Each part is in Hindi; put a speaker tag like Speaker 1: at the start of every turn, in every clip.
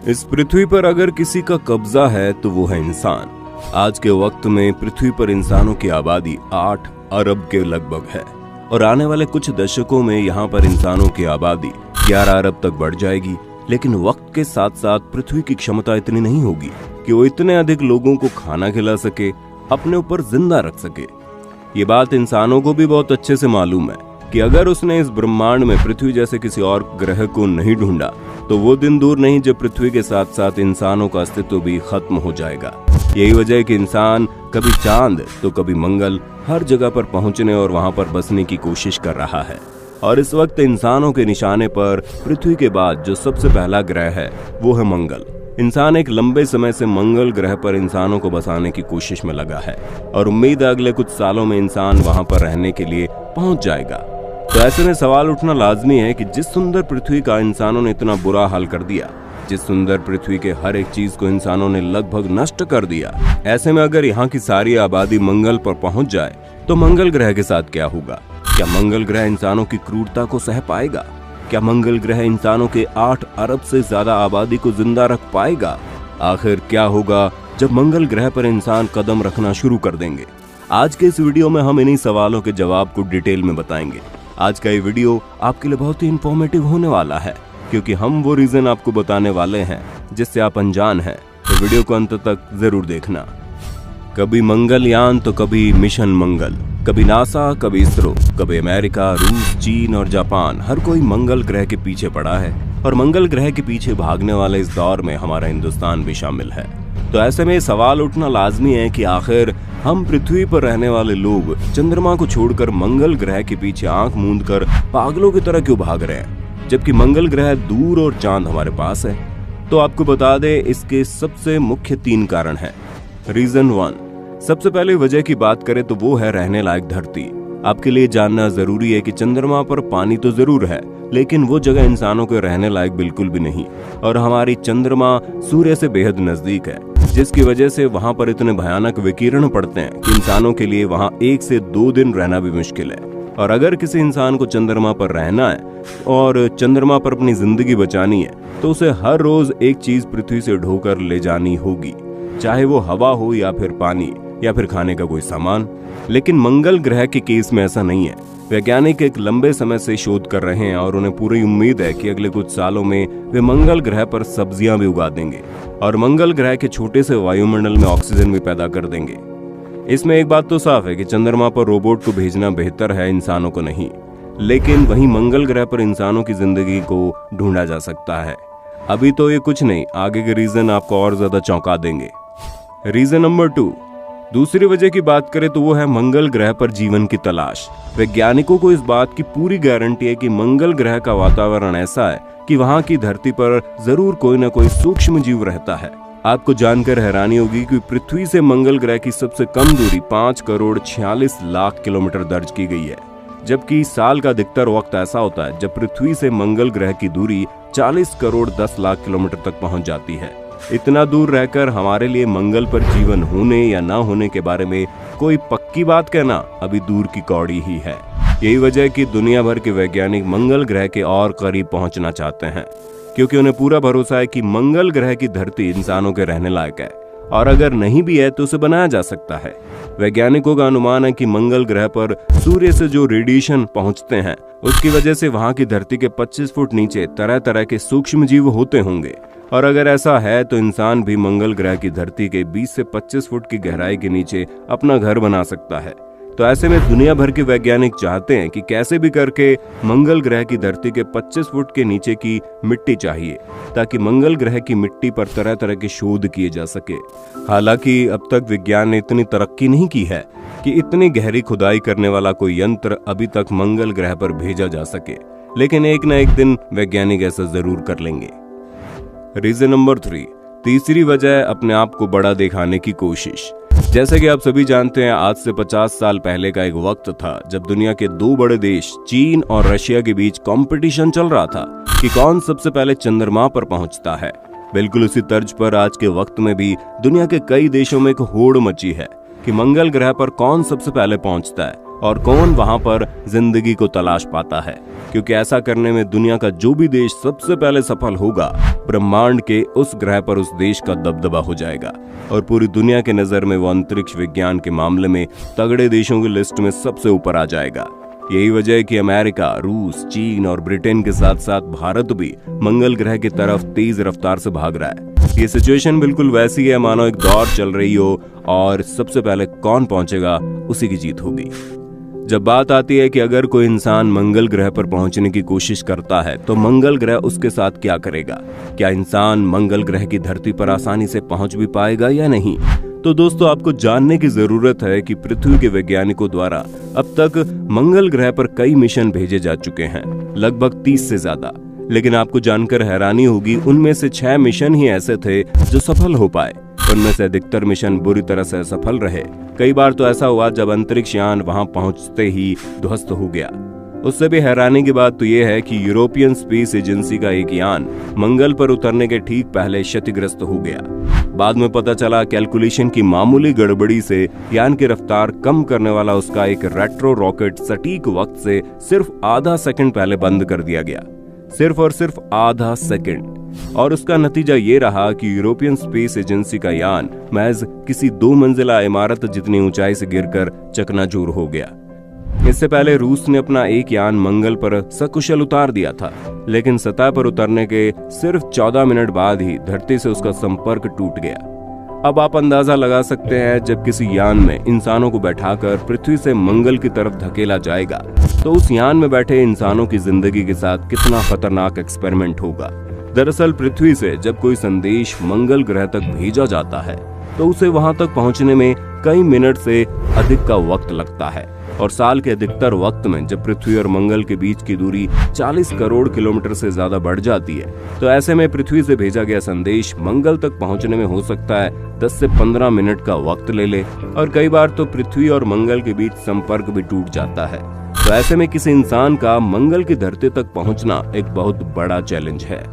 Speaker 1: इस पृथ्वी पर अगर किसी का कब्जा है तो वो है इंसान। आज के वक्त में पृथ्वी पर इंसानों की आबादी 8 अरब के लगभग है और आने वाले कुछ दशकों में यहाँ पर इंसानों की आबादी 11 अरब तक बढ़ जाएगी। लेकिन वक्त के साथ साथ पृथ्वी की क्षमता इतनी नहीं होगी कि वो इतने अधिक लोगों को खाना खिला सके, अपने ऊपर जिंदा रख सके। ये बात इंसानों को भी बहुत अच्छे से मालूम है कि अगर उसने इस ब्रह्मांड में पृथ्वी जैसे किसी और ग्रह को नहीं ढूंढा तो वो दिन दूर नहीं जब पृथ्वी के साथ साथ इंसानों का अस्तित्व भी खत्म हो जाएगा। यही वजह है कि इंसान कभी चांद तो कभी मंगल, हर जगह पर पहुंचने और वहां पर बसने की कोशिश कर रहा है। और इस वक्त इंसानों के निशाने पर पृथ्वी के बाद जो सबसे पहला ग्रह है वो है मंगल। इंसान एक लंबे समय से मंगल ग्रह पर इंसानों को बसाने की कोशिश में लगा है और उम्मीद है अगले कुछ सालों में इंसान वहां पर रहने के लिए पहुंच जाएगा। तो ऐसे में सवाल उठना लाजमी है कि जिस सुंदर पृथ्वी का इंसानों ने इतना बुरा हाल कर दिया, जिस सुंदर पृथ्वी के हर एक चीज को इंसानों ने लगभग नष्ट कर दिया, ऐसे में अगर यहाँ की सारी आबादी मंगल पर पहुंच जाए तो मंगल ग्रह के साथ क्या होगा? क्या मंगल ग्रह इंसानों की क्रूरता को सह पाएगा? क्या मंगल ग्रह इंसानों के 8 अरब से ज्यादा आबादी को जिंदा रख पाएगा? आखिर क्या होगा जब मंगल ग्रह पर इंसान कदम रखना शुरू कर देंगे? आज के इस वीडियो में हम इन्हीं सवालों के जवाब को डिटेल में बताएंगे। आज का ये वीडियो आपके लिए बहुत ही इंफॉर्मेटिव होने वाला है क्योंकि हम वो रीजन आपको बताने वाले हैं जिससे आप अनजान हैं। तो वीडियो को अंत तक जरूर देखना। कभी मंगलयान तो कभी मिशन मंगल, कभी नासा, कभी इसरो, कभी अमेरिका, रूस, चीन और जापान, हर कोई मंगल ग्रह के पीछे पड़ा है और मंगल ग्रह के पीछे भागने वाले इस दौर में हमारा हिंदुस्तान भी शामिल है। तो ऐसे में सवाल उठना लाजमी है कि आखिर हम पृथ्वी पर रहने वाले लोग चंद्रमा को छोड़कर मंगल ग्रह के पीछे आंख मूंद कर पागलों की तरह क्यों भाग रहे हैं, जबकि मंगल ग्रह दूर और चांद हमारे पास है। तो आपको बता दें, इसके सबसे मुख्य 3 कारण हैं। रीजन 1, सबसे पहले वजह की बात करें तो वो है रहने लायक धरती। आपके लिए जानना जरूरी है कि चंद्रमा पर पानी तो जरूर है लेकिन वो जगह इंसानों के रहने लायक बिल्कुल भी नहीं। और हमारी चंद्रमा सूर्य से बेहद नजदीक है जिसकी वजह से वहां पर इतने भयानक विकिरण पड़ते हैं कि इंसानों के लिए वहां 1 से 2 दिन रहना भी मुश्किल है। और अगर किसी इंसान को चंद्रमा पर रहना है और चंद्रमा पर अपनी जिंदगी बचानी है तो उसे हर रोज एक चीज पृथ्वी से ढोकर ले जानी होगी, चाहे वो हवा हो या फिर पानी या फिर खाने का कोई सामान। लेकिन मंगल ग्रह के केस में ऐसा नहीं है। वैज्ञानिक एक लंबे समय से शोध कर रहे हैं और उन्हें पूरी उम्मीद है कि अगले कुछ सालों में वे मंगल ग्रह पर सब्जियां भी उगा देंगे और मंगल ग्रह के छोटे से वायुमंडल में ऑक्सीजन भी पैदा कर देंगे। इसमें एक बात तो साफ है कि चंद्रमा पर रोबोट को भेजना बेहतर है, इंसानों को नहीं। लेकिन वहीं मंगल ग्रह पर इंसानों की जिंदगी को ढूंढा जा सकता है। अभी तो ये कुछ नहीं, आगे के रीजन आपको और ज्यादा चौंका देंगे। रीजन नंबर 2, दूसरी वजह की बात करें तो वो है मंगल ग्रह पर जीवन की तलाश। वैज्ञानिकों को इस बात की पूरी गारंटी है कि मंगल ग्रह का वातावरण ऐसा है कि वहां की धरती पर जरूर कोई न कोई सूक्ष्म जीव रहता है। आपको जानकर हैरानी होगी कि पृथ्वी से मंगल ग्रह की सबसे कम दूरी 5 करोड़ 46 लाख किलोमीटर दर्ज की गई है, जबकि साल का अधिकतर वक्त ऐसा होता है जब पृथ्वी से मंगल ग्रह की दूरी 40 करोड़ 10 लाख किलोमीटर तक पहुंच जाती है। इतना दूर रहकर हमारे लिए मंगल पर जीवन होने या ना होने के बारे में कोई पक्की बात कहना अभी दूर की कौड़ी ही है। यही वजह है कि दुनिया भर के वैज्ञानिक मंगल ग्रह के और करीब पहुंचना चाहते हैं क्योंकि उन्हें पूरा भरोसा है कि मंगल ग्रह की धरती इंसानों के रहने लायक है और अगर नहीं भी है तो उसे बनाया जा सकता है। वैज्ञानिकों का अनुमान है कि मंगल ग्रह पर सूर्य से जो रेडिएशन पहुंचते हैं उसकी वजह से वहां की धरती के 25 फुट नीचे तरह तरह के सूक्ष्म जीव होते होंगे और अगर ऐसा है तो इंसान भी मंगल ग्रह की धरती के 20 से 25 फुट की गहराई के नीचे अपना घर बना सकता है। तो ऐसे में दुनिया भर के वैज्ञानिक चाहते हैं कि कैसे भी करके मंगल ग्रह की धरती के 25 फुट के नीचे की मिट्टी चाहिए ताकि मंगल ग्रह की मिट्टी पर तरह तरह के शोध किए जा सके। हालांकि अब तक विज्ञान ने इतनी तरक्की नहीं की है कि इतनी गहरी खुदाई करने वाला कोई यंत्र अभी तक मंगल ग्रह पर भेजा जा सके, लेकिन एक न एक दिन वैज्ञानिक ऐसा जरूर कर लेंगे। रीजन नंबर 3, तीसरी वजह अपने आप को बड़ा दिखाने की कोशिश। जैसे कि आप सभी जानते हैं, आज से 50 साल पहले का एक वक्त था जब दुनिया के 2 बड़े देश चीन और रशिया के बीच कंपटीशन चल रहा था कि कौन सबसे पहले चंद्रमा पर पहुंचता है। बिल्कुल उसी तर्ज पर आज के वक्त में भी दुनिया के कई देशों में एक होड़ मची है कि मंगल ग्रह पर कौन सबसे पहले पहुंचता है और कौन वहां पर जिंदगी को तलाश पाता है, क्योंकि ऐसा करने में दुनिया का जो भी देश सबसे पहले सफल होगा, ब्रह्मांड के उस ग्रह पर उस देश का दबदबा हो जाएगा और पूरी दुनिया के नजर में वो अंतरिक्ष विज्ञान के मामले में तगड़े देशों की लिस्ट में सबसे ऊपर आ जाएगा। यही वजह है कि अमेरिका, रूस, चीन और ब्रिटेन के साथ साथ भारत भी मंगल ग्रह की तरफ तेज रफ्तार से भाग रहा है। ये सिचुएशन बिल्कुल वैसी है मानो एक दौड़ चल रही हो और सबसे पहले कौन पहुंचेगा उसी की जीत होगी। जब बात आती है कि अगर कोई इंसान मंगल ग्रह पर पहुंचने की कोशिश करता है तो मंगल ग्रह उसके साथ क्या करेगा? क्या इंसान मंगल ग्रह की धरती पर आसानी से पहुंच भी पाएगा या नहीं? तो दोस्तों, आपको जानने की जरूरत है कि पृथ्वी के वैज्ञानिकों द्वारा अब तक मंगल ग्रह पर कई मिशन भेजे जा चुके हैं, लगभग 30 से ज्यादा। लेकिन आपको जानकर हैरानी होगी, उनमें से 6 मिशन ही ऐसे थे जो सफल हो पाए। उनमें से अधिकतर मिशन बुरी तरह से असफल रहे। कई बार तो ऐसा हुआ जब अंतरिक्ष यान वहां पहुंचते ही ध्वस्त हो गया। उससे भी हैरानी की बात तो यह है कि यूरोपियन स्पेस एजेंसी का एक यान मंगल पर उतरने के ठीक पहले क्षतिग्रस्त हो गया। बाद में पता चला कैलकुलेशन की मामूली गड़बड़ी से यान की रफ्तार कम करने वाला उसका एक रेट्रो रॉकेट सटीक वक्त से सिर्फ आधा सेकंड पहले बंद कर दिया गया, सिर्फ और सिर्फ आधा सेकंड। और उसका नतीजा ये रहा कि यूरोपियन स्पेस एजेंसी का यान महज किसी 2 मंजिला इमारत जितनी ऊंचाई से गिरकर चकनाचूर हो गया। इससे पहले रूस ने अपना एक यान मंगल पर सकुशल उतार दिया था, लेकिन सतह पर उतरने के सिर्फ 14 मिनट बाद ही धरती से उसका संपर्क टूट गया। अब आप अंदाजा लगा सकते हैं, जब किसी यान में इंसानों को बैठाकर पृथ्वी से मंगल की तरफ धकेला जाएगा तो उस यान में बैठे इंसानों की जिंदगी के साथ कितना खतरनाक एक्सपेरिमेंट होगा। दरअसल पृथ्वी से जब कोई संदेश मंगल ग्रह तक भेजा जाता है तो उसे वहां तक पहुंचने में कई मिनट से अधिक का वक्त लगता है, और साल के अधिकतर वक्त में जब पृथ्वी और मंगल के बीच की दूरी 40 करोड़ किलोमीटर से ज्यादा बढ़ जाती है, तो ऐसे में पृथ्वी से भेजा गया संदेश मंगल तक पहुंचने में हो सकता है 10 से 15 मिनट का वक्त ले ले, और कई बार तो पृथ्वी और मंगल के बीच संपर्क भी टूट जाता है। तो ऐसे में किसी इंसान का मंगल की धरती तक पहुंचना एक बहुत बड़ा चैलेंज है।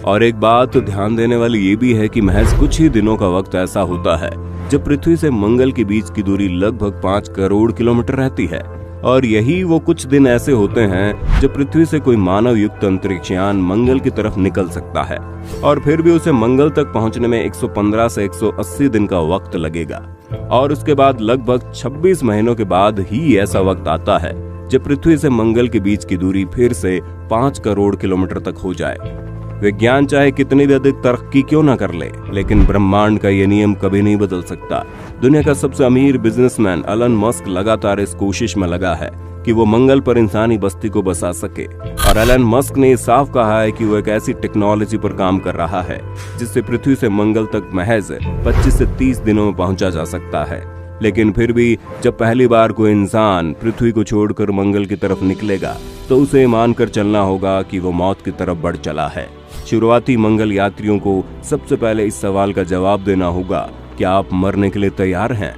Speaker 1: और एक बात ध्यान देने वाली ये भी है कि महज कुछ ही दिनों का वक्त ऐसा होता है जब पृथ्वी से मंगल के बीच की दूरी लगभग 5 करोड़ किलोमीटर रहती है, और यही वो कुछ दिन ऐसे होते हैं जब पृथ्वी से कोई मानव युक्त अंतरिक्ष यान मंगल की तरफ निकल सकता है, और फिर भी उसे मंगल तक पहुंचने में 115 से 180 दिन का वक्त लगेगा। और उसके बाद लगभग 26 महीनों के बाद ही ऐसा वक्त आता है जब पृथ्वी से मंगल के बीच की दूरी फिर से 5 करोड़ किलोमीटर तक हो जाए। विज्ञान चाहे कितनी भी अधिक तरक्की क्यों न कर ले, लेकिन ब्रह्मांड का ये नियम कभी नहीं बदल सकता। दुनिया का सबसे अमीर बिजनेसमैन एलन मस्क लगातार इस कोशिश में लगा है कि वो मंगल पर इंसानी बस्ती को बसा सके, और एलन मस्क ने साफ कहा है कि वो एक ऐसी टेक्नोलॉजी पर काम कर रहा है जिससे पृथ्वी से मंगल तक महज 25 से 30 दिनों में पहुंचा जा सकता है। लेकिन फिर भी जब पहली बार कोई इंसान पृथ्वी को छोड़कर मंगल की तरफ निकलेगा तो उसे मानकर चलना होगा कि वो मौत की तरफ बढ़ चला है। शुरुआती मंगल यात्रियों को सबसे पहले इस सवाल का जवाब देना होगा, क्या आप मरने के लिए तैयार हैं?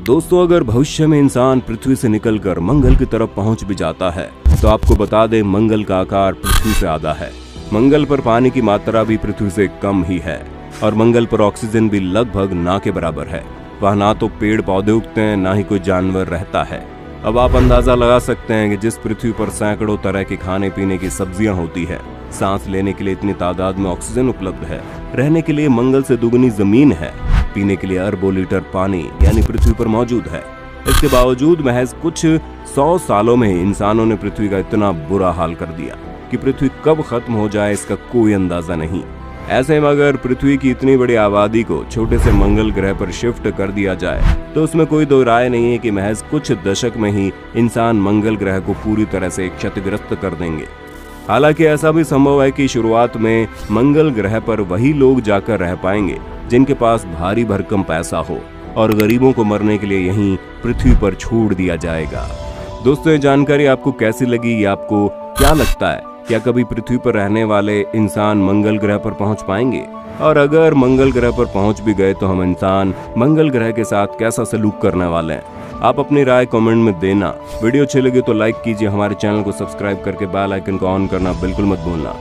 Speaker 1: दोस्तों, अगर भविष्य में इंसान पृथ्वी से निकलकर मंगल की तरफ पहुंच भी जाता है तो आपको बता दें, मंगल का आकार पृथ्वी से आधा है। मंगल पर पानी की मात्रा भी पृथ्वी से कम ही है, और मंगल पर ऑक्सीजन भी लगभग ना के बराबर है। वहाँ ना तो पेड़ पौधे उगते हैं, ना ही कोई जानवर रहता है। अब आप अंदाजा लगा सकते हैं कि जिस पृथ्वी पर सैकड़ों तरह के खाने पीने की सब्जियां होती है, सांस लेने के लिए इतनी तादाद में ऑक्सीजन उपलब्ध है, रहने के लिए मंगल से दुगनी जमीन है, पीने के लिए अरबों लीटर पानी यानी पृथ्वी पर मौजूद है। इसके बावजूद महज कुछ 100 सालों में इंसानों ने पृथ्वी का इतना बुरा हाल कर दिया कि पृथ्वी कब खत्म हो जाए इसका कोई अंदाजा नहीं। ऐसे में अगर पृथ्वी की इतनी बड़ी आबादी को छोटे से मंगल ग्रह पर शिफ्ट कर दिया जाए तो उसमें कोई दो राय नहीं है कि महज कुछ दशक में ही इंसान मंगल ग्रह को पूरी तरह से क्षतिग्रस्त कर देंगे। हालांकि ऐसा भी संभव है कि शुरुआत में मंगल ग्रह पर वही लोग जाकर रह पाएंगे जिनके पास भारी भरकम पैसा हो, और गरीबों को मरने के लिए यहीं पृथ्वी पर छोड़ दिया जाएगा। दोस्तों, ये जानकारी आपको कैसी लगी? आपको क्या लगता है, क्या कभी पृथ्वी पर रहने वाले इंसान मंगल ग्रह पर पहुंच पाएंगे? और अगर मंगल ग्रह पर पहुंच भी गए तो हम इंसान मंगल ग्रह के साथ कैसा सलूक करने वाले हैं? आप अपनी राय कमेंट में देना। वीडियो अच्छी लगी तो लाइक कीजिए, हमारे चैनल को सब्सक्राइब करके बेल आइकन को ऑन करना बिल्कुल मत भूलना।